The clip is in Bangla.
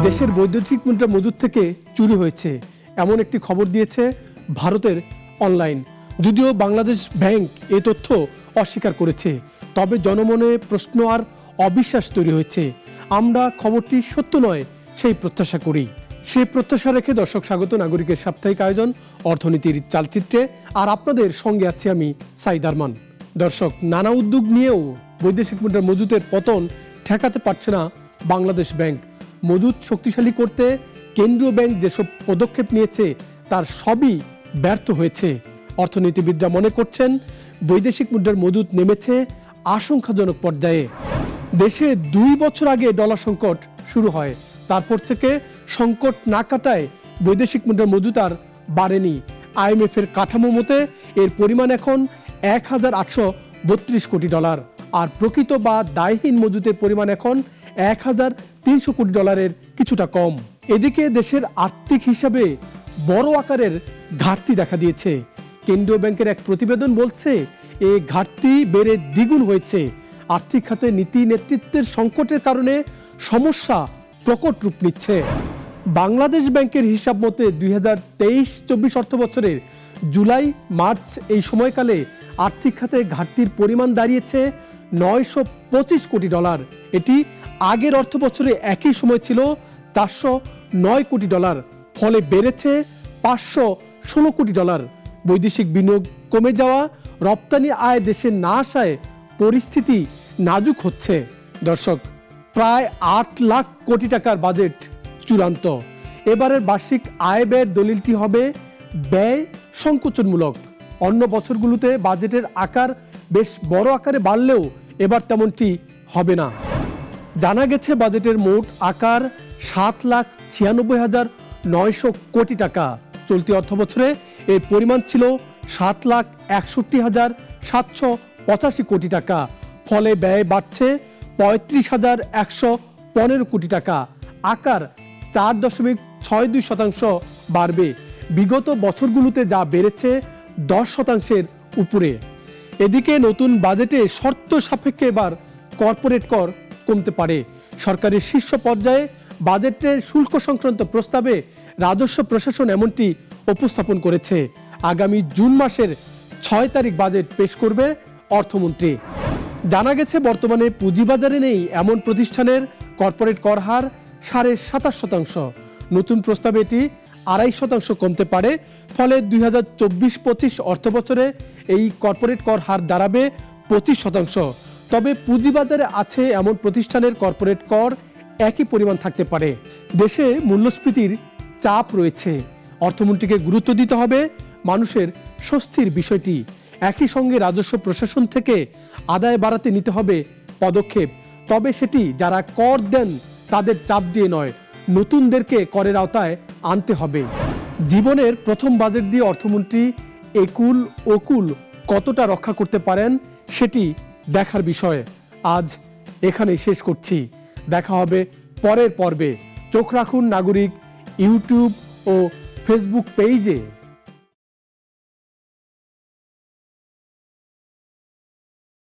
দেশের বৈদেশিক মুদ্রা মজুদ থেকে চুরি হয়েছে এমন একটি খবর দিয়েছে ভারতের অনলাইন। যদিও বাংলাদেশ ব্যাংক এই তথ্য অস্বীকার করেছে, তবে জনমনে প্রশ্ন আর অবিশ্বাস তৈরি হয়েছে। আমরা খবরটি সত্য নয় সেই প্রত্যাশা করি। সেই প্রত্যাশা রেখে দর্শক স্বাগত নাগরিকের সাপ্তাহিক আয়োজন অর্থনীতির চালচিত্রে। আর আপনাদের সঙ্গে আছি আমি সাইদ আরমান। দর্শক, নানা উদ্যোগ নিয়েও বৈদেশিক মুদ্রার মজুদের পতন ঠেকাতে পারছে না বাংলাদেশ ব্যাংক। মজুদ শক্তিশালী করতে কেন্দ্রীয় ব্যাংক যেসব পদক্ষেপ নিয়েছে তার সবই ব্যর্থ হয়েছে। অর্থনীতিবিদরা মনে করছেন বৈদেশিক মুদ্রার মজুদ নেমেছে আশঙ্কাজনক পর্যায়ে। দেশে 2 বছর আগে ডলার সংকট শুরু হয়, তারপর থেকে সংকট না কাটায় বৈদেশিক মুদ্রার মজুদ আর বাড়েনি। IMF এর কাঠামো মতে এর পরিমাণ এখন 1832 কোটি ডলার, আর প্রকৃত বা দায়হীন মজুদের পরিমাণ এখন 1300 কোটি ডলারের কিছুটা কম। এদিকে দেশের আর্থিক হিসাবে বড় আকারের ঘাটতি দেখা দিয়েছে। কেন্দ্রীয় ব্যাংকের এক প্রতিবেদন বলছে এই ঘাটতি বেড়ে দ্বিগুণ হয়েছে। আর্থিক খাতে নীতি নেতৃত্বের সংকটের কারণে সমস্যা প্রকট রূপ নিচ্ছে। বাংলাদেশ ব্যাংকের হিসাব মতে 2023-24 অর্থ বছরের জুলাই মার্চ এই সময়কালে আর্থিক খাতে ঘাটতির পরিমাণ দাঁড়িয়েছে 925 কোটি ডলার। এটি আগের অর্থ বছরে একই সময় ছিল 409 কোটি ডলার, ফলে বেড়েছে 516 কোটি ডলার। বৈদেশিক বিনিয়োগ কমে যাওয়া, রপ্তানি আয় দেশে না আসায় পরিস্থিতি নাজুক হচ্ছে। দর্শক, প্রায় 8 লাখ কোটি টাকার বাজেট চূড়ান্ত। এবারের বার্ষিক আয় ব্যয়ের দলিলটি হবে ব্যয় সংকোচনমূলক। অন্য বছরগুলোতে বাজেটের আকার বেশ বড় আকারে বাড়লেও এবার তেমনটি হবে না। জানা গেছে বাজেটের মোট আকার 7,96,900 কোটি টাকা। চলতি অর্থ বছরে এর পরিমাণ ছিল 7,61,785 কোটি টাকা, ফলে ব্যয় বাড়ছে 35,115 কোটি টাকা। আকার 4.62% বাড়বে। বিগত বছরগুলোতে যা বেড়েছে 10%-এর উপরে। এদিকে নতুন বাজেটে শর্ত সাপেক্ষে এবার কর্পোরেট কর কমতে পারে। সরকারের শীর্ষ পর্যায়ে বাজেটের শুল্ক সংক্রান্ত প্রস্তাবে রাজস্ব প্রশাসন এমনটি উপস্থাপন করেছে। আগামী জুন মাসের 6 তারিখ বাজেট পেশ করবে অর্থমন্ত্রী। জানা গেছে বর্তমানে পুঁজিবাজারে নেই এমন প্রতিষ্ঠানের কর্পোরেট কর হার 27.5%। নতুন প্রস্তাবে এটি 2.5% কমতে পারে। ফলে 2024-25 অর্থ বছরে এই কর্পোরেট কর হার দাঁড়াবে 25%। তবে পুঁজিবাজারে আছে এমন প্রতিষ্ঠানের কর্পোরেট কর একই পরিমাণ থাকতে পারে। দেশে মূল্যস্ফীতির চাপ রয়েছে, অর্থমন্ত্রীকে গুরুত্ব দিতে হবে মানুষের স্বস্তির বিষয়টি। একই সঙ্গে রাজস্ব প্রশাসন থেকে আদায় বাড়াতে নিতে হবে পদক্ষেপ, তবে সেটি যারা কর দেন তাদের চাপ দিয়ে নয়, নতুনদেরকে করের আওতায় আনতে হবে। জীবনের প্রথম বাজেট দিয়ে অর্থমন্ত্রী একুল ওকুল কতটা রক্ষা করতে পারেন সেটি দেখার বিষয়। আজ এখানেই শেষ করছি, দেখা হবে পরের পর্বে। চোখ রাখুন নাগরিক ইউটিউব ও ফেসবুক পেজে।